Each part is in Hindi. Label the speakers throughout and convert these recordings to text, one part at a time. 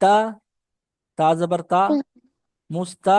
Speaker 1: ता ता जबर ता मुस्ता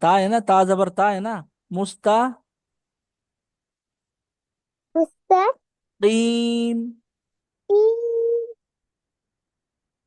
Speaker 1: ता है ना, ता जबर ता है ना, मुस्ता कीम।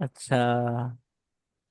Speaker 1: अच्छा,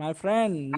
Speaker 1: My friend,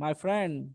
Speaker 1: My friend,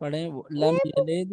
Speaker 1: पढ़े लम यलिद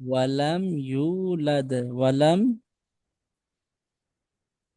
Speaker 1: वलम यूलद वलम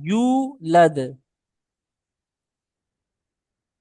Speaker 1: यूलद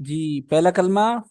Speaker 1: जी। पहला कलमा,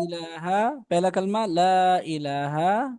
Speaker 1: इलाहा। पहला कलमा ला इलाहा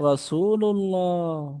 Speaker 1: रसूलुल्लाह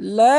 Speaker 1: ला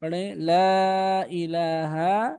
Speaker 1: पढ़े ला इलाहा।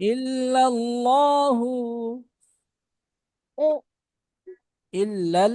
Speaker 1: इल्लल्लाहु इल्लल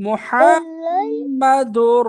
Speaker 1: मुहम्मदुर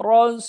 Speaker 1: रसूलुल्लाह।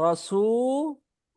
Speaker 1: रसू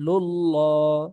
Speaker 1: लुल्लाह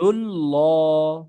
Speaker 1: लुल्लाह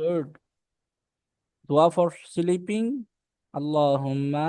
Speaker 1: गुड। दुआ फॉर स्लीपिंग। अल्लाहुम्मा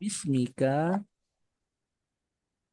Speaker 1: बिस्मिका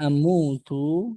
Speaker 1: अमूतु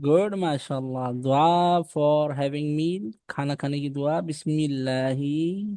Speaker 1: गुड माशाल्लाह। दुआ फॉर हैविंग मील, खाना खाने की दुआ। बिस्मिल्लाही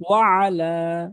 Speaker 1: वअला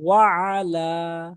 Speaker 1: वअला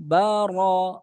Speaker 1: बरकतिल्लाह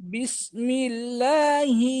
Speaker 1: बिस्मिल्लाही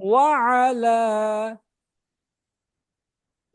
Speaker 1: वअला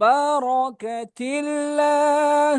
Speaker 1: बरकतिल्लाह।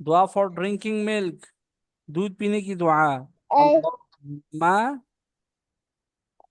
Speaker 1: दुआ फॉर ड्रिंकिंग मिल्क, दूध पीने की दुआ। अल्लाहुम्मा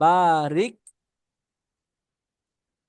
Speaker 1: बारिक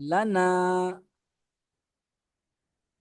Speaker 1: लना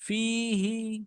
Speaker 1: फीही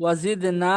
Speaker 1: वजिदना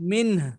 Speaker 1: मिन्ह।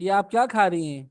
Speaker 1: ये आप क्या खा रही हैं?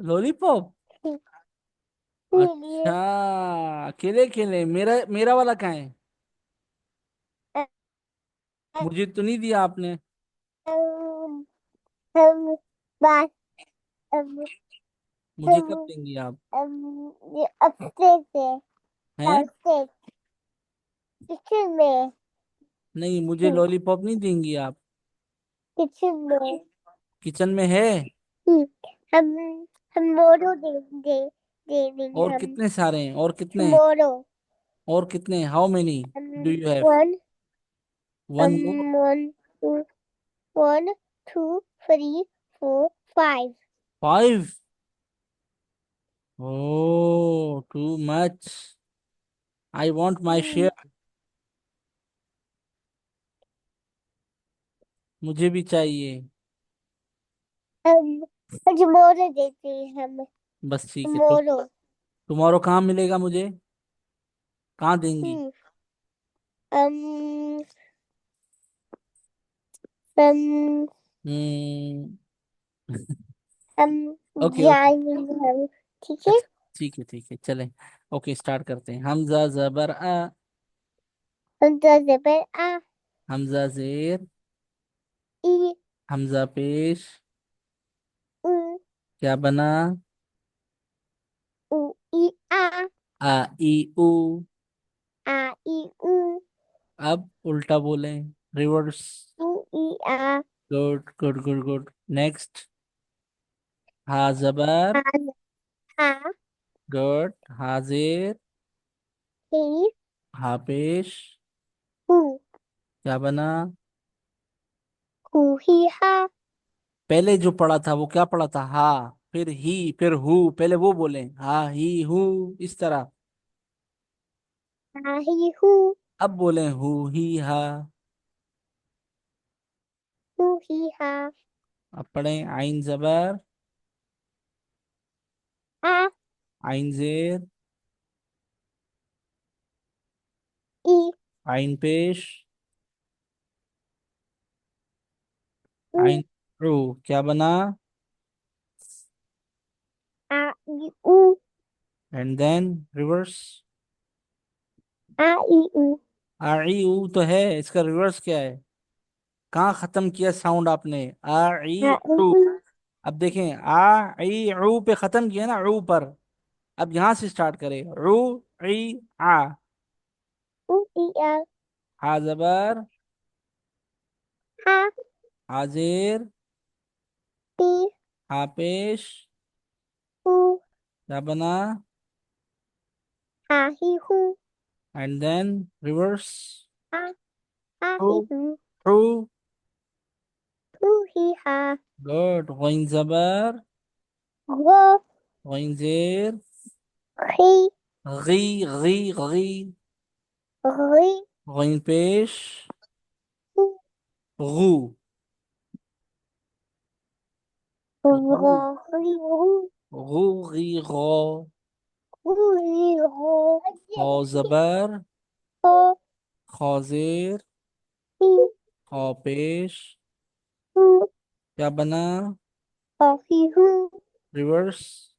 Speaker 1: लॉलीपॉप। अच्छा, अकेले अकेले। मेरा मेरा वाला कहाँ है? मुझे तो नहीं दिया आपने।
Speaker 2: हम बात
Speaker 1: मुझे कब
Speaker 2: हम
Speaker 1: देंगी आप?
Speaker 2: ये अपस्टेज है
Speaker 1: हैं?
Speaker 2: डाउनस्टेज किचन में
Speaker 1: नहीं, मुझे लॉलीपॉप नहीं देंगी आप।
Speaker 2: किचन में
Speaker 1: किचन में है।
Speaker 2: हम्म, हम हम मोरो दे देंगे
Speaker 1: और
Speaker 2: हम
Speaker 1: कितने सारे हैं? और कितने हैं?
Speaker 2: मोरो
Speaker 1: और कितने हैं? How many do you have?
Speaker 2: One
Speaker 1: one more.
Speaker 2: One two one two three four five
Speaker 1: five. Oh too much. I want my share. मुझे भी चाहिए।
Speaker 2: हम आज मोरो देते हैं हम
Speaker 1: बस ठीक है,
Speaker 2: मोरो
Speaker 1: टुमारो कहाँ मिलेगा मुझे? कहाँ देंगी?
Speaker 2: Hmm. Um. Um.
Speaker 1: हम्म। Okay okay.
Speaker 2: जाएंगे हम। ठीक है।
Speaker 1: अच्छा ठीक है चलें। ओके स्टार्ट करते हैं। हमजा जबर आ।
Speaker 2: हम तो जबर आ।
Speaker 1: हमजा जेर।
Speaker 2: ई।
Speaker 1: हमजा पेश।
Speaker 2: उ।
Speaker 1: क्या बना?
Speaker 2: उ। ई। आ।
Speaker 1: आ ई ऊ।
Speaker 2: आ। ई। उ।
Speaker 1: अब उल्टा बोलें। रिवर्स।
Speaker 2: उ। ई। आ।
Speaker 1: Good good good good. Next. हा जबर।
Speaker 2: आ। आ।
Speaker 1: गुड। हाजिर।
Speaker 2: ई।
Speaker 1: हा पेश।
Speaker 2: हु।
Speaker 1: क्या बना?
Speaker 2: हु। ही। हा।
Speaker 1: पहले जो पढ़ा था वो क्या पढ़ा था? हा, फिर ही, फिर हु। पहले वो बोले हा ही हु, इस तरह।
Speaker 2: आ। ही। हु।
Speaker 1: अब बोले हु ही हा।
Speaker 2: हु। ही। हा।
Speaker 1: अब पढ़े आइन जबर।
Speaker 2: आ।
Speaker 1: आइन जेर।
Speaker 2: ई।
Speaker 1: आइन पेश।
Speaker 2: उ।
Speaker 1: आइन रू। क्या बना?
Speaker 2: आ। ई। उ।
Speaker 1: And then reverse.
Speaker 2: आ। ई। उ।
Speaker 1: आई ऊ तो है, इसका रिवर्स क्या है? कहाँ खत्म किया साउंड आपने?
Speaker 2: आ।
Speaker 1: आई
Speaker 2: ई।
Speaker 1: ऊ।
Speaker 2: उ।
Speaker 1: अब देखें, आ ई ऊ पे खत्म किया ना, ऊ पर। अब यहां से स्टार्ट करें। ऊ ई आ।
Speaker 2: उ। ई। आ।
Speaker 1: हा जबर।
Speaker 2: हा।
Speaker 1: हाजिर।
Speaker 2: टी।
Speaker 1: हा पेश।
Speaker 2: हु।
Speaker 1: क्या बना?
Speaker 2: हा। ही। हु।
Speaker 1: And then reverse.
Speaker 2: हा। हा।
Speaker 1: ट्रू।
Speaker 2: ही। हु।
Speaker 1: ट्रू।
Speaker 2: हु। ही। हा।
Speaker 1: गुड। गइन जबर।
Speaker 2: गो।
Speaker 1: गइन जेर।
Speaker 2: खी।
Speaker 1: गी गी गी।
Speaker 2: री।
Speaker 1: गइन पेश।
Speaker 2: हु।
Speaker 1: गु।
Speaker 2: रो।
Speaker 1: गु।
Speaker 2: री। हु।
Speaker 1: गु गी गो।
Speaker 2: हु। री। हो।
Speaker 1: खौ जबर।
Speaker 2: हो।
Speaker 1: खौजेर।
Speaker 2: ही।
Speaker 1: खौ पेश।
Speaker 2: हु।
Speaker 1: क्या बना?
Speaker 2: हो। ही। हु।
Speaker 1: रिवर्स।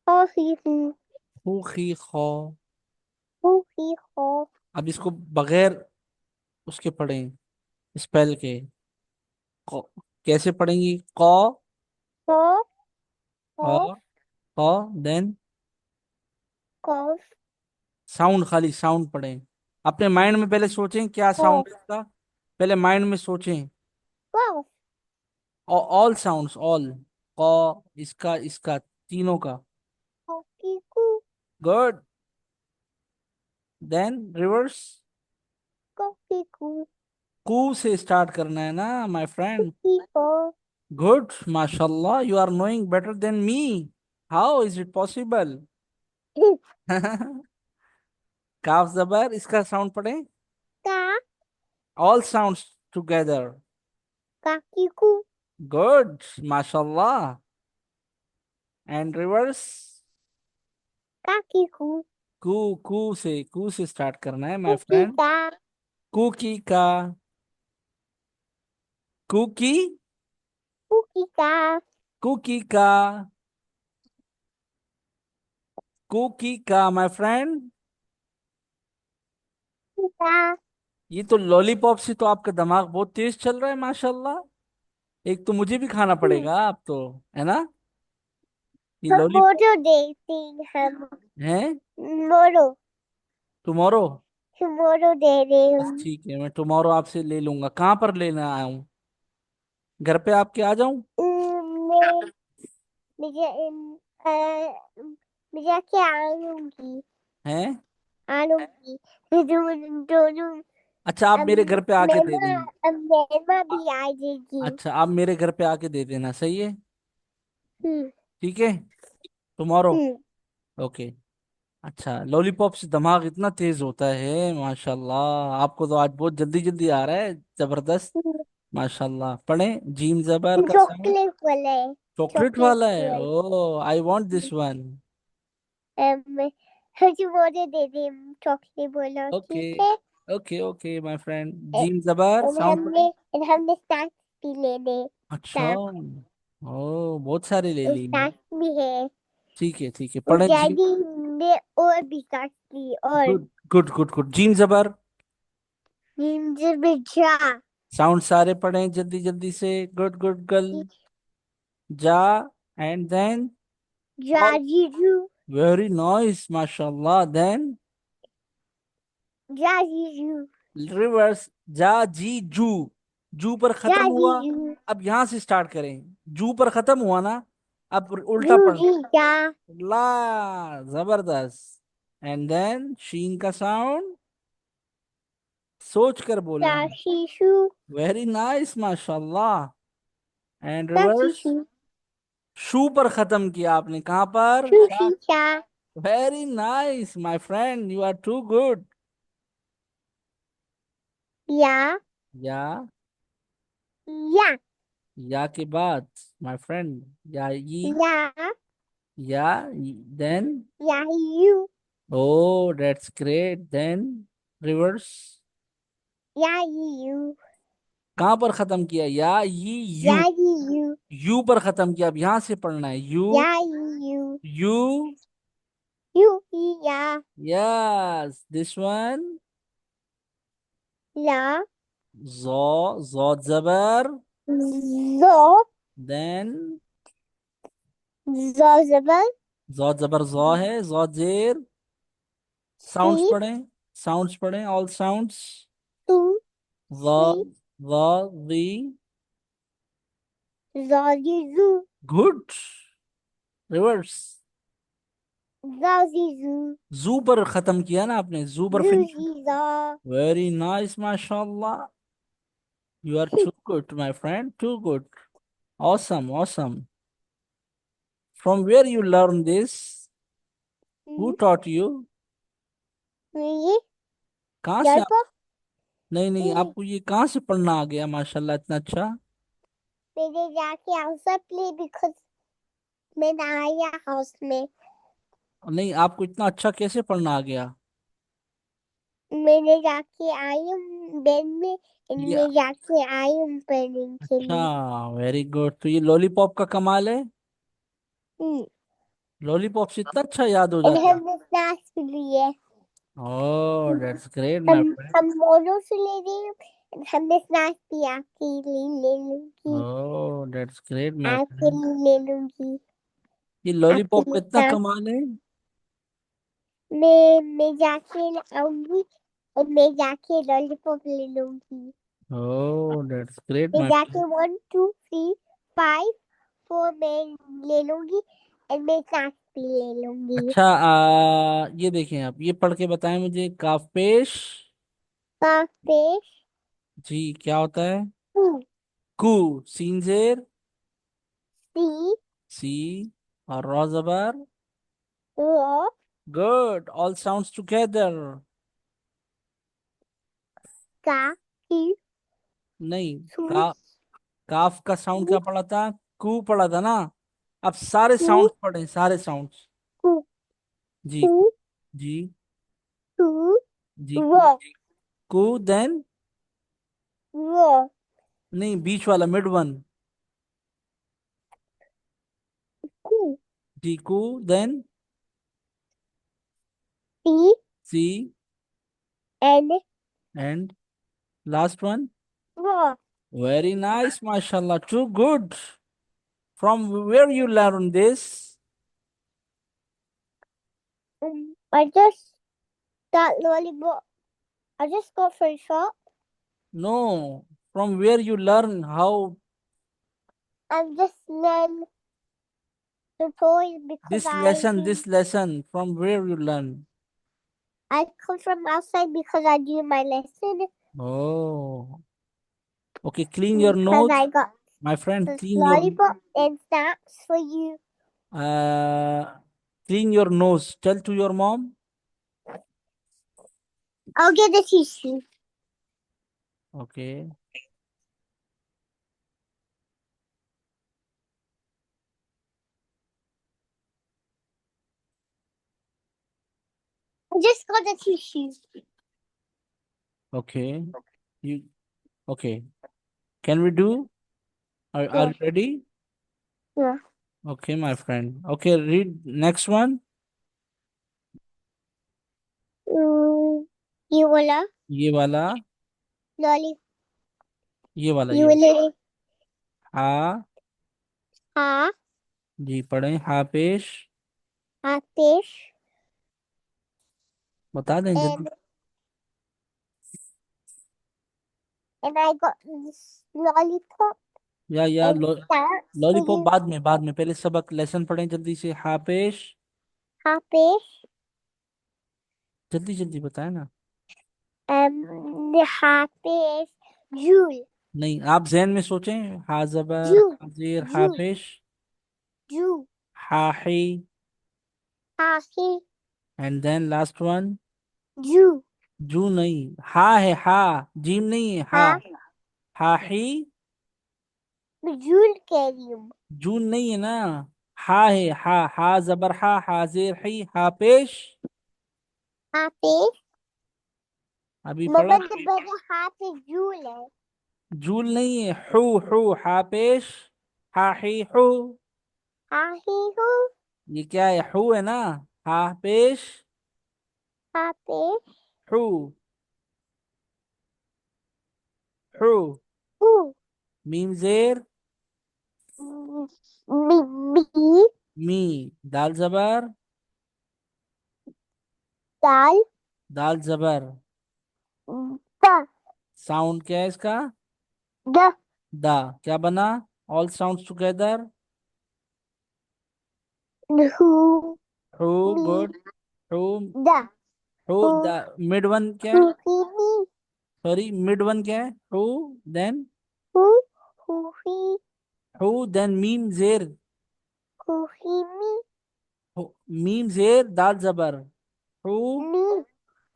Speaker 2: हो। ही। हु।
Speaker 1: हु खी खौ।
Speaker 2: हु। ही। हो।
Speaker 1: अब इसको बगैर उसके पढ़ें, स्पेल के। कौ- कैसे पढ़ेंगी? कौ।
Speaker 2: हो।
Speaker 1: और
Speaker 2: हो।
Speaker 1: कौ। देन
Speaker 2: कॉफ।
Speaker 1: साउंड, खाली साउंड पढ़ें। अपने माइंड में पहले सोचें क्या साउंड
Speaker 2: कॉफ।
Speaker 1: है इसका। पहले माइंड में सोचें।
Speaker 2: कॉफ।
Speaker 1: और ऑल साउंड्स, ऑल। कौ, इसका इसका, तीनों का।
Speaker 2: कॉफी। कू।
Speaker 1: गुड। Then reverse.
Speaker 2: कॉफी। कू।
Speaker 1: कू से स्टार्ट करना है ना माय फ्रेंड।
Speaker 2: की। को।
Speaker 1: गुड माशाल्लाह, you are knowing better than me. How is it possible? काफ जबर, इसका साउंड पढ़ें।
Speaker 2: का।
Speaker 1: All sounds together.
Speaker 2: काकी। कू।
Speaker 1: गुड माशाल्लाह। And reverse.
Speaker 2: काकी। कू।
Speaker 1: कू। कू से स्टार्ट करना है माय
Speaker 2: कुकी
Speaker 1: फ्रेंड।
Speaker 2: का।
Speaker 1: कुकी का। कुकी।
Speaker 2: कुकी का।
Speaker 1: कुकी का। कुकी का माय फ्रेंड।
Speaker 2: का।
Speaker 1: ये तो लॉलीपॉप से तो आपका दिमाग बहुत तेज चल रहा है माशाल्लाह। एक तो मुझे भी खाना पड़ेगा आप तो, है ना? ये
Speaker 2: हम
Speaker 1: लॉलीपॉप
Speaker 2: मोरो देती हम।
Speaker 1: है।
Speaker 2: मोरो।
Speaker 1: टुमारो।
Speaker 2: मोरो दे रही
Speaker 1: बस
Speaker 2: हूँ।
Speaker 1: ठीक है, मैं टुमारो आपसे ले लूंगा। कहाँ पर लेना आया हूँ? घर पे आपके आ जाऊं?
Speaker 2: मैं मुझे मुझे क्या आलूंगी।
Speaker 1: हैं?
Speaker 2: आलूंगी। दोनों दोनों।
Speaker 1: अच्छा आप
Speaker 2: अब
Speaker 1: मेरे घर पे आके दे
Speaker 2: मेमा।
Speaker 1: देना।
Speaker 2: अब मेमा
Speaker 1: अ-
Speaker 2: भी आ जाएगी।
Speaker 1: अच्छा आप मेरे घर पे आके दे देना, सही है।
Speaker 2: हम्म।
Speaker 1: ठीक है। टुमारो।
Speaker 2: हम्म।
Speaker 1: ओके। अच्छा लॉलीपॉप से दिमाग इतना तेज होता है माशाल्लाह, आपको तो आज बहुत जल्दी जल्दी आ रहा है, जबरदस्त। माशाल्लाह। पढ़ें, जीम जबर का साउंड।
Speaker 2: chocolate वाला है।
Speaker 1: चॉकलेट
Speaker 2: chocolate
Speaker 1: वाला है,
Speaker 2: वाला।
Speaker 1: ओ आई वांट दिस वन।
Speaker 2: मुझे बोले दे दे, चॉकलेट बोलो,
Speaker 1: ओके,
Speaker 2: ठीक है।
Speaker 1: Okay okay my friend.
Speaker 2: A-
Speaker 1: gym जबर
Speaker 2: और
Speaker 1: साउंड पढ़ें।
Speaker 2: हमने स्नैक्स भी लेने।
Speaker 1: अच्छा,
Speaker 2: स्नैक्स।
Speaker 1: ओ बहुत सारी ले ली।
Speaker 2: स्नैक्स भी है।
Speaker 1: ठीक है
Speaker 2: और
Speaker 1: पढ़ें जी।
Speaker 2: डैडी ने और भी स्नैक्स ली, और
Speaker 1: गुड गुड गुड गुड। जीम जबर
Speaker 2: जिंजर बिजा।
Speaker 1: साउंड सारे पढ़ें जल्दी जल्दी से। Good good girl. जा, एंड देन ऑल।
Speaker 2: जाजीजू।
Speaker 1: वेरी नाइस माशाल्लाह। देन
Speaker 2: जाजीजू।
Speaker 1: रिवर्स। जा जी जू। जू पर खत्म हुआ।
Speaker 2: जाजीजू।
Speaker 1: अब यहां से स्टार्ट करें। जू पर खत्म हुआ ना, अब उल्टा पढ़।
Speaker 2: जूजी जा।
Speaker 1: ला, जबरदस्त। एंड देन शीन का साउंड सोच कर बोलना है।
Speaker 2: जाशीशु।
Speaker 1: वेरी नाइस माशाल्लाह। And reverse.
Speaker 2: जाशीशु।
Speaker 1: शू पर खत्म किया आपने, कहां पर? शा।
Speaker 2: सुशीशा।
Speaker 1: Very nice my friend, you are too good.
Speaker 2: Yeah.
Speaker 1: Yeah,
Speaker 2: yeah.
Speaker 1: या के बाद माय फ्रेंड, या ई।
Speaker 2: या।
Speaker 1: या, देन
Speaker 2: या यू।
Speaker 1: Oh that's great. Then reverse.
Speaker 2: या यू।
Speaker 1: कहां पर खत्म किया? या ई
Speaker 2: या
Speaker 1: यू।
Speaker 2: यू।
Speaker 1: यू पर खत्म किया, अब यहां से पढ़ना है। यू।
Speaker 2: या यू।
Speaker 1: यू।
Speaker 2: यू। या।
Speaker 1: Yes this one.
Speaker 2: ला।
Speaker 1: जो, जो जबर।
Speaker 2: जो।
Speaker 1: देन
Speaker 2: जो जबर।
Speaker 1: जो जबर जो है, जो जेर। साउंड्स
Speaker 2: सी।
Speaker 1: पढ़ें, साउंड्स पढ़ें, ऑल साउंड्स।
Speaker 2: टू।
Speaker 1: व,
Speaker 2: सी।
Speaker 1: व, वी।
Speaker 2: जो जीजू।
Speaker 1: गुड। रिवर्स।
Speaker 2: जो जीजू।
Speaker 1: जू पर खत्म किया ना आपने, जू पर
Speaker 2: जू
Speaker 1: फिनिश।
Speaker 2: जीजा।
Speaker 1: वेरी नाइस माशाल्लाह। You are too good my friend, too good. Awesome awesome. From where you learn this? Who taught you?
Speaker 2: ये
Speaker 1: कहाँ से आप?
Speaker 2: लड़का।
Speaker 1: नहीं नहीं, आपको ये कहाँ से पढ़ना आ गया माशाल्लाह इतना अच्छा?
Speaker 2: मेरे जाके आउटसाइड प्ले बिकॉज मैं ना आया हाउस में।
Speaker 1: नहीं, आपको इतना अच्छा कैसे पढ़ना आ गया?
Speaker 2: मैंने जाके आई हूँ बेड में।
Speaker 1: ये
Speaker 2: मैं जाके आई हूँ पढ़ने के
Speaker 1: अच्छा,
Speaker 2: लिए।
Speaker 1: Very good. तो ये लॉलीपॉप का कमाल है।
Speaker 2: हम्म।
Speaker 1: लॉलीपॉप से इतना अच्छा याद हो
Speaker 2: और
Speaker 1: जाता है।
Speaker 2: हमने स्नैक्स भी लिए।
Speaker 1: ओह दैट्स ग्रेट
Speaker 2: हम
Speaker 1: माय फ्रेंड।
Speaker 2: हम मोनो से ले रहे हैं। हमने स्नैक्स भी आपके लिए ले लूंगी।
Speaker 1: ओह दैट्स ग्रेट माय
Speaker 2: आपके
Speaker 1: फ्रेंड।
Speaker 2: लिए ले लूंगी।
Speaker 1: ये
Speaker 2: आपके
Speaker 1: लॉलीपॉप
Speaker 2: लिए
Speaker 1: कितना
Speaker 2: स्नैक्स।
Speaker 1: कमाल है।
Speaker 2: मैं जाके आऊंगी और मैं जाके लॉलीपॉप ले लूंगी।
Speaker 1: ओह दैट्स ग्रेट
Speaker 2: मैं
Speaker 1: माय
Speaker 2: जाके
Speaker 1: फ्रेंड।
Speaker 2: 1 2 3 5 4 मैं ले लूंगी। और मैं स्नैक्स भी ले लूंगी।
Speaker 1: अच्छा, ये देखें आप, ये पढ़ के बताएं मुझे। काफेश।
Speaker 2: काफे।
Speaker 1: जी क्या होता है?
Speaker 2: कू।
Speaker 1: कू, सीनजेर।
Speaker 2: सी।
Speaker 1: सी, और रॉ जबर।
Speaker 2: रो।
Speaker 1: Good, all sounds together.
Speaker 2: का। की।
Speaker 1: नहीं,
Speaker 2: सू।
Speaker 1: काफ का साउंड
Speaker 2: सी।
Speaker 1: क्या पढ़ा था? कू पढ़ा था ना। अब सारे
Speaker 2: कू।
Speaker 1: साउंड्स पढ़े, सारे साउंड्स।
Speaker 2: कू।
Speaker 1: जी।
Speaker 2: कू।
Speaker 1: जी।
Speaker 2: कू।
Speaker 1: जी कू।
Speaker 2: रो।
Speaker 1: कू देन।
Speaker 2: रो।
Speaker 1: नहीं, बीच वाला मिड वन।
Speaker 2: कू।
Speaker 1: जी कू देन।
Speaker 2: सी।
Speaker 1: सी,
Speaker 2: एन।
Speaker 1: And last one.
Speaker 2: रो।
Speaker 1: वेरी नाइस माशाल्लाह, too good. From where you learn this?
Speaker 2: I just got lollipop. I just got from shop.
Speaker 1: No, from where you learn how
Speaker 2: I'm just learn the toys because
Speaker 1: this lesson, from where you learn.
Speaker 2: I come from outside because I do my lesson.
Speaker 1: Oh, okay, clean your
Speaker 2: Because
Speaker 1: nose,
Speaker 2: I got
Speaker 1: my friend.
Speaker 2: the lollipop and snacks for you.
Speaker 1: Uh, clean your nose. Tell to your mom.
Speaker 2: I'll get the tissue.
Speaker 1: Okay.
Speaker 2: I just got a tissue.
Speaker 1: Okay. You okay. Can we do? Are
Speaker 2: Yeah.
Speaker 1: you ready?
Speaker 2: Yeah.
Speaker 1: Okay, my friend. Okay, read next one.
Speaker 2: You wanna
Speaker 1: ये वाला,
Speaker 2: lolly?
Speaker 1: ये वाला, ये
Speaker 2: You
Speaker 1: वाला।
Speaker 2: wanna
Speaker 1: हाँ
Speaker 2: ha
Speaker 1: जी, पढ़ें। हाँ पेश।
Speaker 2: a fish
Speaker 1: बता दें जल्दी।
Speaker 2: and I got this lollipop
Speaker 1: या
Speaker 2: and that's for
Speaker 1: lollipop
Speaker 2: you.
Speaker 1: बाद में पहले सबक लेसन पढ़ें जल्दी से। हाँ पेश।
Speaker 2: A fish
Speaker 1: जल्दी जल्दी बताए ना।
Speaker 2: the ha fish Jewel.
Speaker 1: नहीं, आप जहन में सोचें। हा जबर,
Speaker 2: Jewel.
Speaker 1: हा जेर, हा
Speaker 2: Jewel.
Speaker 1: पेश,
Speaker 2: Jewel.
Speaker 1: हा ही,
Speaker 2: Ha he
Speaker 1: and then last one.
Speaker 2: Jew.
Speaker 1: जू नहीं, हा है, हा। जीम नहीं है, हा।
Speaker 2: Ha
Speaker 1: हा ही।
Speaker 2: the jewel carium.
Speaker 1: जून नहीं है ना। हा है, हा। हा जबर हा, हा जेर ही, हा पेश।
Speaker 2: Ha fish.
Speaker 1: अभी पढ़ा।
Speaker 2: Mama the better ha fish jewel.
Speaker 1: Joule नहीं है, हु हा पेश। हा ही हु।
Speaker 2: Ha he who
Speaker 1: ये क्या है? हु है ना। हा पेश,
Speaker 2: ha fish
Speaker 1: who. Who.
Speaker 2: who
Speaker 1: meme जेर,
Speaker 2: me
Speaker 1: मी। दाल जबर,
Speaker 2: dal
Speaker 1: दाल जबर।
Speaker 2: the
Speaker 1: साउंड क्या है इसका?
Speaker 2: the
Speaker 1: दा। क्या बना? All sounds together.
Speaker 2: who
Speaker 1: हु।
Speaker 2: me
Speaker 1: good. हु।
Speaker 2: the
Speaker 1: हु
Speaker 2: who
Speaker 1: द। मिड वन क्या है?
Speaker 2: who he me
Speaker 1: sorry, mid one क्या है? हु। देन
Speaker 2: who he
Speaker 1: हु, देन मीम जेर।
Speaker 2: me
Speaker 1: मीम जेर, दाल जबर। हु।
Speaker 2: me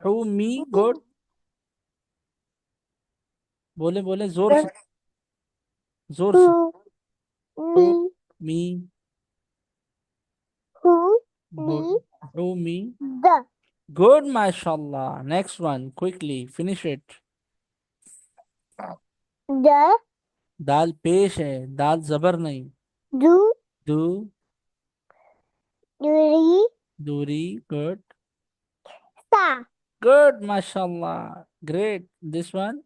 Speaker 1: हु मी। गुड। बोले बोले जोर से,
Speaker 2: the
Speaker 1: जोर से।
Speaker 2: who
Speaker 1: हु
Speaker 2: me
Speaker 1: मी।
Speaker 2: who
Speaker 1: good.
Speaker 2: me
Speaker 1: हु मी।
Speaker 2: the
Speaker 1: Good, mashallah. Next one, quickly finish it.
Speaker 2: the
Speaker 1: दाल पेश है, दाल जबर नहीं।
Speaker 2: do
Speaker 1: दू।
Speaker 2: re
Speaker 1: दूरी। Good.
Speaker 2: sa
Speaker 1: Good, mashallah. Great. This one,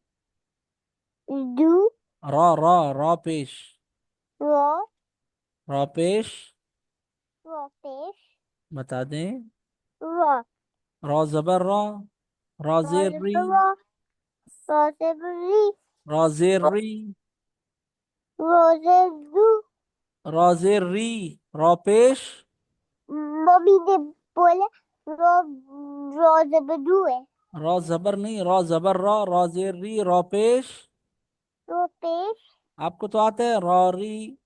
Speaker 2: do
Speaker 1: raw पेश।
Speaker 2: raw
Speaker 1: रॉ पेश।
Speaker 2: raw fish
Speaker 1: बता दें।
Speaker 2: raw
Speaker 1: रॉ जबर रॉ। रॉ जेर री।
Speaker 2: raw raspberry
Speaker 1: रॉ जेर री।
Speaker 2: roses do
Speaker 1: रॉ जेर री। रॉ पेश।
Speaker 2: मम्मी ने बोला रो रोज बदू है
Speaker 1: रॉ जबर नहीं, रॉ जबर रॉ जेर री, रॉ पेश।
Speaker 2: रो पेश
Speaker 1: आपको तो आता है रॉ री।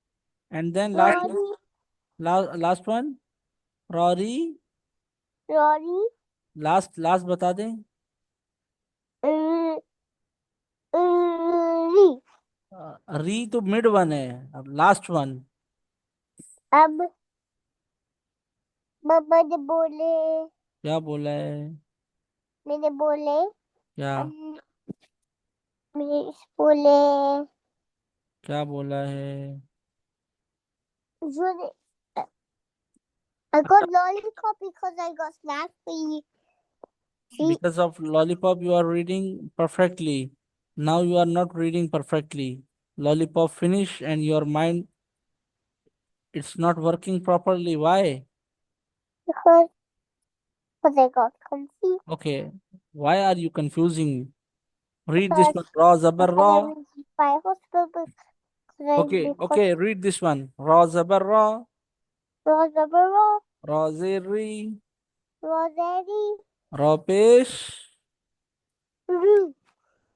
Speaker 1: एंड देन लास्ट,
Speaker 2: रोरी
Speaker 1: लास्ट वन, रॉरी।
Speaker 2: रोरी
Speaker 1: लास्ट लास्ट बता दें।
Speaker 2: री
Speaker 1: री तो मिड वन है, अब लास्ट वन।
Speaker 2: अब मम्मा ने बोले
Speaker 1: क्या बोला है?
Speaker 2: मैंने बोले
Speaker 1: क्या?
Speaker 2: अम, मैंने बोले
Speaker 1: क्या बोला है?
Speaker 2: जो I got lollipop because I got snack free. See,
Speaker 1: Because of lollipop, you are reading perfectly. Now you are not reading perfectly. Lollipop finish and your mind, it's not working properly. Why?
Speaker 2: because I got confused
Speaker 1: Okay. Why are you confusing? Read this
Speaker 2: because
Speaker 1: one. Raw zabar
Speaker 2: I
Speaker 1: raw.
Speaker 2: went to my hospital because
Speaker 1: Okay. Read this one. Raw zabar raw.
Speaker 2: was a
Speaker 1: Raw zeri.
Speaker 2: rosary
Speaker 1: raw पेश।
Speaker 2: roo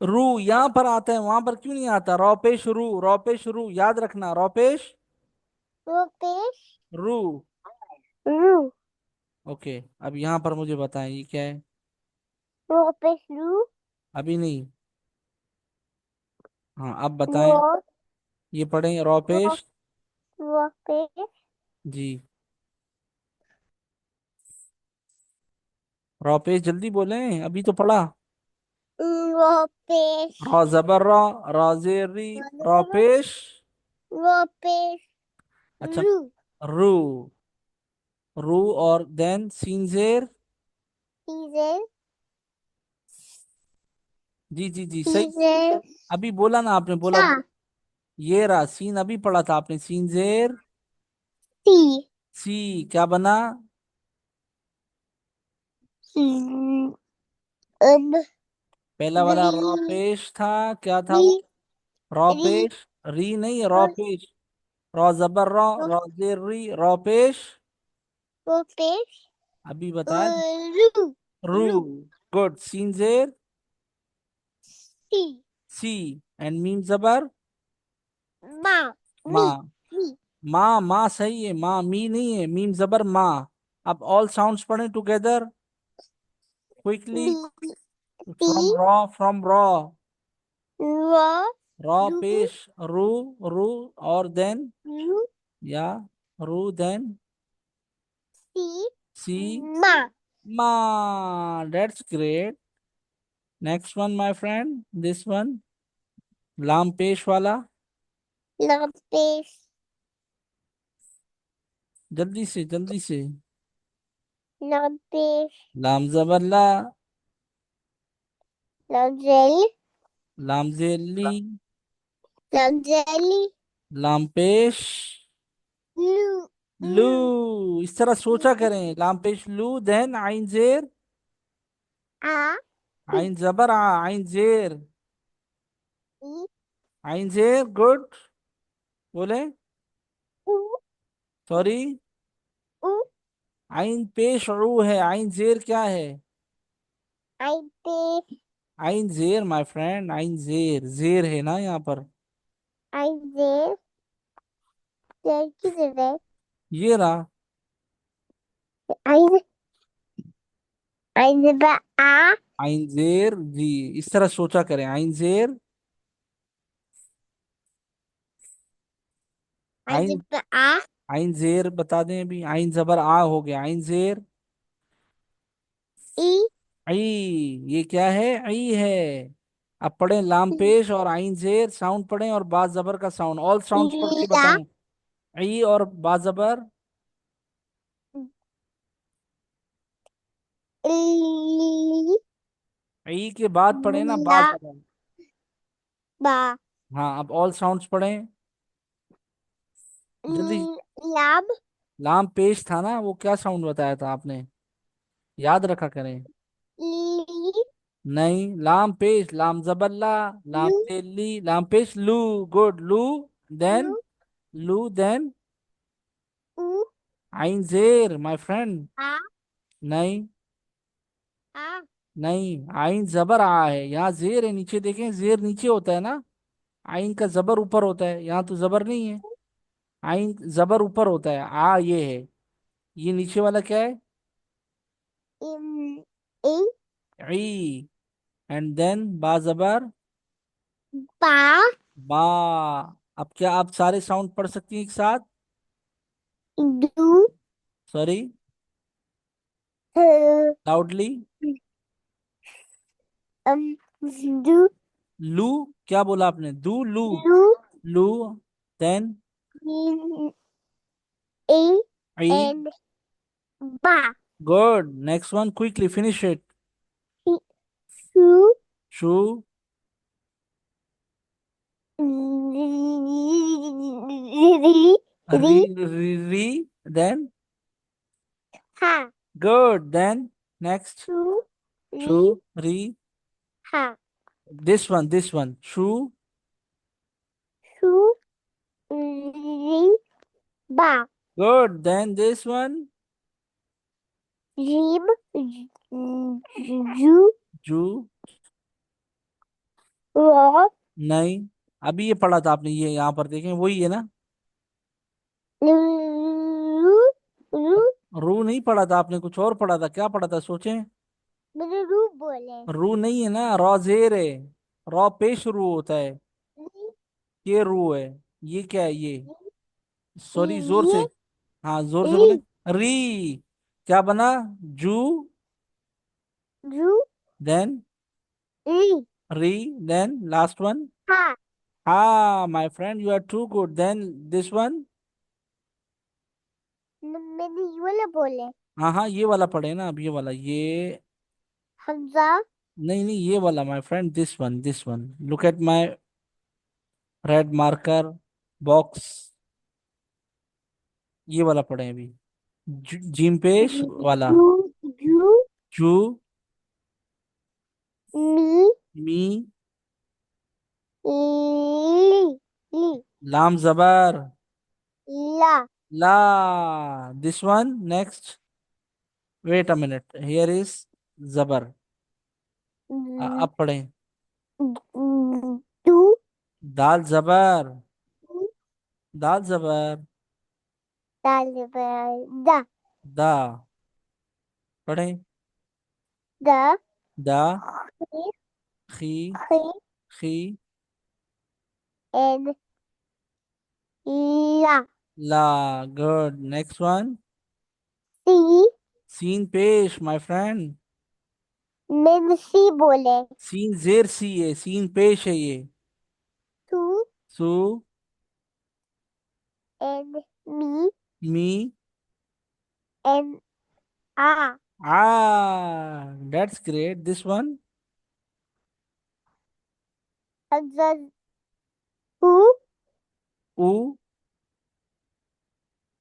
Speaker 1: रू यहाँ पर आता है, वहां पर क्यों नहीं आता? रॉ पेश रू, रॉ पेश रू, याद रखना। रॉ पेश
Speaker 2: rupesh
Speaker 1: रू।
Speaker 2: roo
Speaker 1: ओके, अब यहाँ पर मुझे बताएं ये क्या है?
Speaker 2: rupesh roo
Speaker 1: अभी नहीं। हाँ, अब बताएं।
Speaker 2: ro
Speaker 1: ये पढ़ें, रॉ
Speaker 2: ro
Speaker 1: पेश।
Speaker 2: rupesh
Speaker 1: जी। रॉ पेश जल्दी बोले, अभी तो पढ़ा।
Speaker 2: Ropesh.
Speaker 1: रॉ जबर रॉ, रॉ जेर री, रॉ पेश।
Speaker 2: Ropesh.
Speaker 1: अच्छा,
Speaker 2: Ru.
Speaker 1: रू, रू और देन सीन जेर।
Speaker 2: He's a.
Speaker 1: जी जी जी सही।
Speaker 2: He's a.
Speaker 1: अभी बोला ना आपने, बोला।
Speaker 2: Sa.
Speaker 1: ये रहा सीन, अभी पढ़ा था आपने, सीन जेर
Speaker 2: T.
Speaker 1: सी, क्या बना?
Speaker 2: Um.
Speaker 1: पहला वाला रॉ
Speaker 2: Re.
Speaker 1: पेश था, क्या था वो?
Speaker 2: Re.
Speaker 1: Raw
Speaker 2: Re.
Speaker 1: पेश, री नहीं, रॉ पेश। रॉ जबर रॉ, रॉ जेर री, रॉ पेश।
Speaker 2: Ropesh.
Speaker 1: अभी बताया।
Speaker 2: Ru.
Speaker 1: रू,
Speaker 2: Ru.
Speaker 1: गुड। सीन जेर
Speaker 2: C.
Speaker 1: सी, एंड मीम जबर
Speaker 2: Ma. Me.
Speaker 1: माँ।
Speaker 2: Me.
Speaker 1: माँ, माँ सही है, माँ मी नहीं है, मीम जबर माँ। अब ऑल साउंड्स पढ़ें together quickly.
Speaker 2: B.
Speaker 1: From
Speaker 2: P.
Speaker 1: Raw, from raw.
Speaker 2: Ra.
Speaker 1: Raw
Speaker 2: Ru.
Speaker 1: पेश, रू, रू और देन,
Speaker 2: Ru.
Speaker 1: या रू देन
Speaker 2: C.
Speaker 1: सी,
Speaker 2: Ma.
Speaker 1: माँ। That's great. Next one my friend, this one, लाम पेश वाला।
Speaker 2: Lapesh.
Speaker 1: जल्दी से जल्दी से।
Speaker 2: Lapesh.
Speaker 1: लाम जबर ला,
Speaker 2: Lazel.
Speaker 1: लाम जेली,
Speaker 2: Lazeli.
Speaker 1: लाम पेश
Speaker 2: Lu.
Speaker 1: लू।
Speaker 2: Lu.
Speaker 1: इस तरह सोचा करें, लाम पेश लू, देन आइन जेर,
Speaker 2: A.
Speaker 1: आइन जबर आ, आइन जेर,
Speaker 2: I.
Speaker 1: आइन जेर, गुड। बोले
Speaker 2: U.
Speaker 1: सॉरी।
Speaker 2: U.
Speaker 1: आइन पेश रू है, आइन जेर क्या है?
Speaker 2: I. P.
Speaker 1: आइन जेर माय फ्रेंड, आइन जेर, जेर है ना यहाँ पर।
Speaker 2: I. Z. Z. किधर है?
Speaker 1: ये रहा।
Speaker 2: I. I. Z. A.
Speaker 1: आइन जेर जी, इस तरह सोचा करें, आइन जेर,
Speaker 2: I. Z.
Speaker 1: आइन,
Speaker 2: A.
Speaker 1: आइन जेर बता दें अभी, आइन जबर आ हो गया, आइन जेर
Speaker 2: I.
Speaker 1: आई। ये क्या है? आई है। अब पढ़ें लाम पेश और आइन जेर साउंड पढ़ें, और बा जबर का साउंड, ऑल साउंड्स पढ़ के
Speaker 2: La.
Speaker 1: बताएं। आई और बा जबर,
Speaker 2: Li.
Speaker 1: आई के बाद पढ़े ना बा
Speaker 2: La.
Speaker 1: जबर।
Speaker 2: Ba.
Speaker 1: हाँ, अब ऑल साउंड्स पढ़ें जल्दी।
Speaker 2: Lab.
Speaker 1: लाम पेश था ना, वो क्या साउंड बताया था आपने? याद रखा करें।
Speaker 2: Li.
Speaker 1: नहीं, लाम पेश, लाम जबर ला, लाम
Speaker 2: Lu.
Speaker 1: तेली, लाम पेश लू, गुड लू। Then,
Speaker 2: Lu.
Speaker 1: लू देन
Speaker 2: U.
Speaker 1: आइन जेर माय फ्रेंड।
Speaker 2: A.
Speaker 1: नहीं,
Speaker 2: A.
Speaker 1: नहीं, आइन जबर आ है, यहाँ जेर है नीचे, देखें जेर नीचे होता है ना, आइन का जबर ऊपर होता है, यहाँ तो जबर नहीं है। आइन जबर ऊपर होता है, आ ये है, ये नीचे वाला क्या है?
Speaker 2: A.
Speaker 1: ई, एंड देन बा जबर
Speaker 2: Ba.
Speaker 1: बा। अब क्या आप सारे साउंड पढ़ सकती हैं एक साथ?
Speaker 2: Du.
Speaker 1: Sorry,
Speaker 2: Uh,
Speaker 1: loudly.
Speaker 2: Du.
Speaker 1: लू, क्या बोला आपने? दू लू,
Speaker 2: Lu.
Speaker 1: लू देन
Speaker 2: A.
Speaker 1: ई,
Speaker 2: And Ba.
Speaker 1: Good. Next one quickly finish it.
Speaker 2: Su.
Speaker 1: शू,
Speaker 2: Ri.
Speaker 1: री,
Speaker 2: Ri.
Speaker 1: री then,
Speaker 2: Ha.
Speaker 1: Good then, next.
Speaker 2: Su.
Speaker 1: शू,
Speaker 2: Ri.
Speaker 1: री,
Speaker 2: Ha.
Speaker 1: दिस वन शू,
Speaker 2: Su. Ri. Ba.
Speaker 1: Good then this one
Speaker 2: Jim. Ju.
Speaker 1: जू।
Speaker 2: Ro.
Speaker 1: नहीं, अभी ये पढ़ा था आपने, ये यहाँ पर देखें वही है ना।
Speaker 2: Ru. Ru.
Speaker 1: रू नहीं पढ़ा था आपने, कुछ और पढ़ा था, क्या पढ़ा था सोचें।
Speaker 2: मैंने रू बोले।
Speaker 1: रू नहीं है ना, रॉ जेर है, रॉ पेश रू होता है, ये रू है। ये क्या है ये? सॉरी, जोर
Speaker 2: ये
Speaker 1: से। हाँ जोर से
Speaker 2: री।
Speaker 1: बोले। री, क्या बना? जू,
Speaker 2: Ru.
Speaker 1: then
Speaker 2: Ri.
Speaker 1: re, then last one.
Speaker 2: Ha.
Speaker 1: Ah, my friend, you are too good. Then this one.
Speaker 2: मैंने ये वाला बोले.
Speaker 1: हाँ हाँ, ये वाला पढ़े ना, अब ये वाला, ये
Speaker 2: Hamza.
Speaker 1: नहीं नहीं, ये वाला my friend, this one, look at my red marker box, ये वाला पढ़े अभी, जिम पेश वाला।
Speaker 2: You. You.
Speaker 1: जू,
Speaker 2: Me.
Speaker 1: मी,
Speaker 2: Li. Li.
Speaker 1: लाम जबर,
Speaker 2: La.
Speaker 1: ला, this one next, wait a minute, here is जबर,
Speaker 2: Mm,
Speaker 1: अब पढ़ें,
Speaker 2: Du.
Speaker 1: दाल जबर, दाल जबर,
Speaker 2: Da.
Speaker 1: दा, पढ़ें,
Speaker 2: Da.
Speaker 1: दा,
Speaker 2: He.
Speaker 1: खी,
Speaker 2: He.
Speaker 1: खी,
Speaker 2: And La.
Speaker 1: ला, गुड, नेक्स्ट वन,
Speaker 2: Si.
Speaker 1: सीन पेश माय फ्रेंड,
Speaker 2: मैंने सी बोले.
Speaker 1: सीन जेर सी है, सीन पेश है ये,
Speaker 2: Tu.
Speaker 1: सू,
Speaker 2: And me.
Speaker 1: मी,
Speaker 2: And A.
Speaker 1: That's great, this one,
Speaker 2: Hamza. Who.
Speaker 1: ऊ,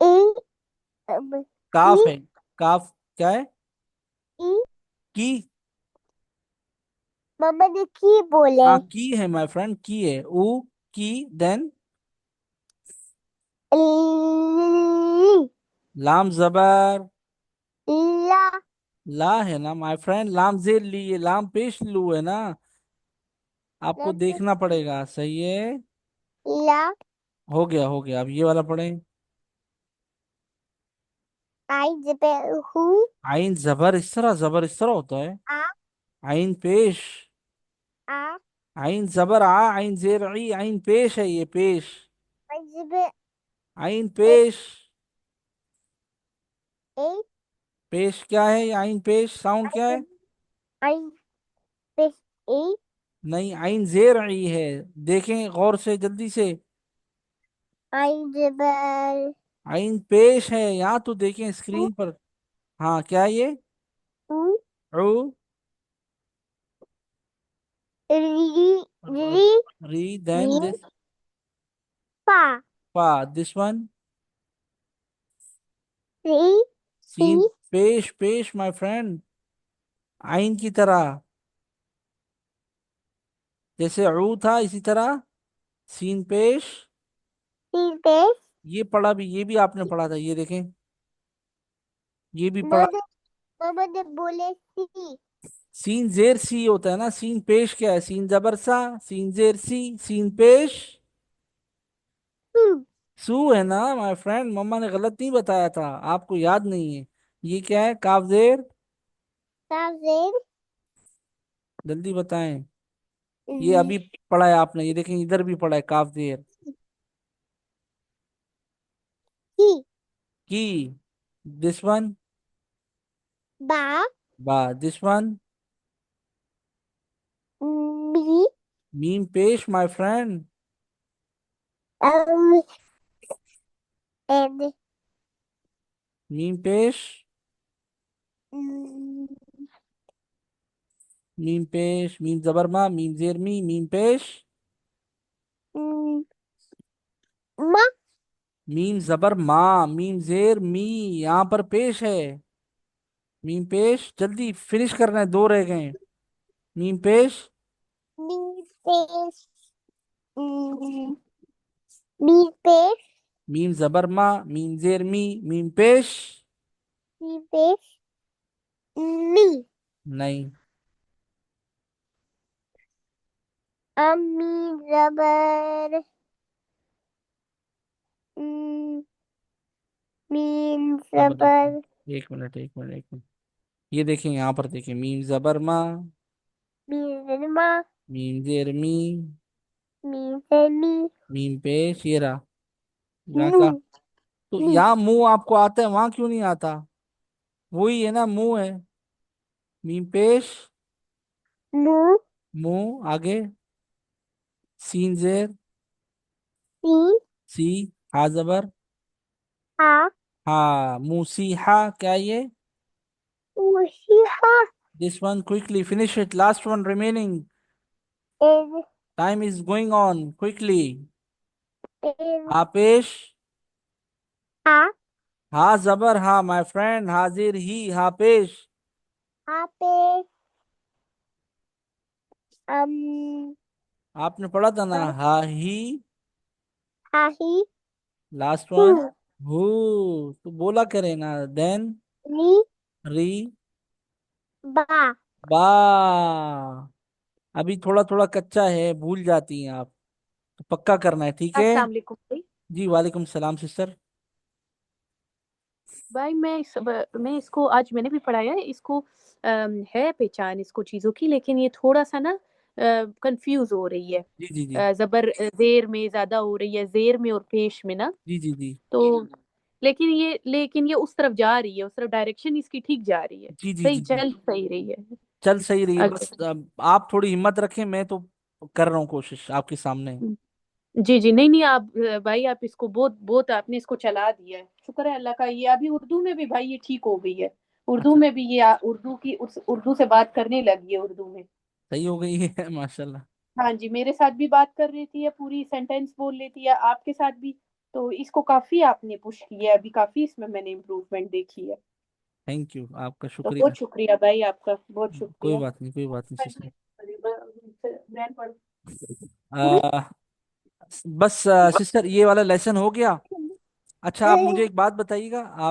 Speaker 2: E. E.
Speaker 1: काफ है, काफ क्या है,
Speaker 2: E.
Speaker 1: की,
Speaker 2: मम्मा ने की बोले.
Speaker 1: हाँ की है माय फ्रेंड, की है, ऊ, की, देन
Speaker 2: Li.
Speaker 1: लाम जबर,
Speaker 2: La.
Speaker 1: ला है ना माय फ्रेंड, लाम जेर ली, ये लाम पेश लू है ना, आपको देखना पड़ेगा, सही है,
Speaker 2: La.
Speaker 1: हो गया, अब ये वाला पढ़े,
Speaker 2: I. Who.
Speaker 1: आइन जबर इस तरह, जबर इस तरह होता है,
Speaker 2: A.
Speaker 1: आइन पेश,
Speaker 2: A.
Speaker 1: आइन जबर आ, आइन जेर ई, आइन पेश है ये, पेश,
Speaker 2: I.
Speaker 1: आइन
Speaker 2: A.
Speaker 1: पेश,
Speaker 2: A.
Speaker 1: पेश क्या है ये, आइन पेश साउंड क्या है,
Speaker 2: I. Fish. A.
Speaker 1: नहीं, आइन जेर ई है, देखें गौर से जल्दी से,
Speaker 2: I.
Speaker 1: आइन पेश है, यहाँ तो देखें
Speaker 2: Who.
Speaker 1: स्क्रीन पर, हाँ क्या है ये,
Speaker 2: Who.
Speaker 1: ऊ,
Speaker 2: Ri. Ri.
Speaker 1: री, देन
Speaker 2: Means
Speaker 1: दिस,
Speaker 2: pa.
Speaker 1: पा, दिस वन,
Speaker 2: Ri.
Speaker 1: सीन
Speaker 2: Si.
Speaker 1: पेश, पेश माय फ्रेंड, आइन की तरह, जैसे ऊ था इसी तरह, सीन पेश,
Speaker 2: Si. Fish.
Speaker 1: ये पढ़ा भी, ये भी आपने पढ़ा था, ये देखें, ये भी पढ़ा,
Speaker 2: Mother. Mama ने बोले si.
Speaker 1: सीन जेर सी होता है ना, सीन पेश क्या है, सीन जबर सा, सीन जेर सी, सीन पेश
Speaker 2: Who.
Speaker 1: सू है ना माय फ्रेंड, मम्मा ने गलत नहीं बताया था, आपको याद नहीं है, ये क्या है, काफ जेर,
Speaker 2: Thousand.
Speaker 1: जल्दी बताएं, ये अभी पढ़ा है आपने, ये देखें इधर भी पढ़ा है, काफ जेर,
Speaker 2: He.
Speaker 1: की, दिस वन,
Speaker 2: Ba.
Speaker 1: बा, दिस वन,
Speaker 2: Me.
Speaker 1: मीम पेश my friend,
Speaker 2: Um. And.
Speaker 1: Meme पेश,
Speaker 2: Mm,
Speaker 1: मीम पेश, मीम जबर मा, मीम जेर मी, मीम पेश,
Speaker 2: mm, Ma.
Speaker 1: मीम जबर मा, मीम जेर मी, यहाँ पर पेश है, मीम पेश, जल्दी फिनिश करना है, दो रह गए, मीम पेश,
Speaker 2: Me. Fish. Mm, Me. Fish.
Speaker 1: Meme जबर मा, मीम जेर मी, मीम पेश,
Speaker 2: Me. Fish. Me.
Speaker 1: नहीं,
Speaker 2: Me. Rubber. Mm, means
Speaker 1: अब
Speaker 2: rubber.
Speaker 1: एक मिनट, एक मिनट, एक मिनट, ये देखें यहाँ पर देखें, मीम जबर मा,
Speaker 2: Means ma.
Speaker 1: मीम जेर मी,
Speaker 2: Means me.
Speaker 1: मीम पेश, ये रहा, यहाँ का,
Speaker 2: Moo.
Speaker 1: तो
Speaker 2: Me.
Speaker 1: यहाँ मुंह आपको आता है, वहां क्यों नहीं आता, वही है ना, मुंह है, मीम पेश।
Speaker 2: मू
Speaker 1: मुंह आगे। सीन जेर।
Speaker 2: सी
Speaker 1: सी। हा जबर।
Speaker 2: हा
Speaker 1: हाँ मूसीहा क्या ये?
Speaker 2: मुशीहा
Speaker 1: this one quickly finish it, last one remaining.
Speaker 2: is
Speaker 1: time is going on quickly.
Speaker 2: is
Speaker 1: आपेश।
Speaker 2: हा
Speaker 1: हा जबर हा माय फ्रेंड, हाजिर ही हा पेश।
Speaker 2: पे um
Speaker 1: आपने पढ़ा था ना, हा ही।
Speaker 2: हा ही
Speaker 1: लास्ट
Speaker 2: हू
Speaker 1: वन। हु। तो बोला करे ना देन।
Speaker 2: री
Speaker 1: री।
Speaker 2: बा
Speaker 1: बा। अभी थोड़ा थोड़ा कच्चा है, भूल जाती हैं आप, तो पक्का करना है, ठीक है?
Speaker 3: अस्सलाम वालेकुम भाई।
Speaker 1: जी वालेकुम सलाम सिस्टर।
Speaker 3: भाई मैं इसको आज मैंने भी पढ़ाया है इसको। है पहचान इसको चीजों की, लेकिन ये थोड़ा सा ना कंफ्यूज हो रही है।
Speaker 1: जी जी जी।
Speaker 3: जबर जेर में ज्यादा हो रही है, जेर में और पेश में ना।
Speaker 1: जी जी जी।
Speaker 3: तो लेकिन ये उस तरफ जा रही है, उस तरफ डायरेक्शन इसकी ठीक जा रही है।
Speaker 1: जी जी
Speaker 3: सही
Speaker 1: जी जी।
Speaker 3: चल सही रही है।
Speaker 1: चल सही रही है,
Speaker 3: अगर
Speaker 1: बस अब आप थोड़ी हिम्मत रखें, मैं तो कर रहा हूँ कोशिश आपके सामने।
Speaker 3: जी जी, नहीं नहीं, आप भाई आप इसको बहुत बहुत आपने इसको चला दिया है, शुक्र है अल्लाह का। ये अभी उर्दू में भी भाई ये ठीक हो गई है। उर्दू
Speaker 1: अच्छा।
Speaker 3: में भी ये उर्दू की उर्दू से बात करने लगी है उर्दू में।
Speaker 1: सही हो गई है माशाल्लाह।
Speaker 3: हाँ जी, मेरे साथ भी बात कर रही थी, या पूरी सेंटेंस बोल लेती है आपके साथ भी। तो इसको काफी आपने पुश किया है अभी, काफी इसमें मैंने इम्प्रूवमेंट देखी है।
Speaker 1: थैंक यू, आपका
Speaker 3: तो
Speaker 1: शुक्रिया।
Speaker 3: बहुत शुक्रिया भाई आपका, बहुत
Speaker 1: कोई
Speaker 3: शुक्रिया।
Speaker 1: बात नहीं, कोई बात नहीं सिस्टर।
Speaker 3: ब्रांड पढ़।
Speaker 1: आ, बस सिस्टर ये वाला लेसन हो गया। अच्छा आप मुझे एक बात बताइएगा, आप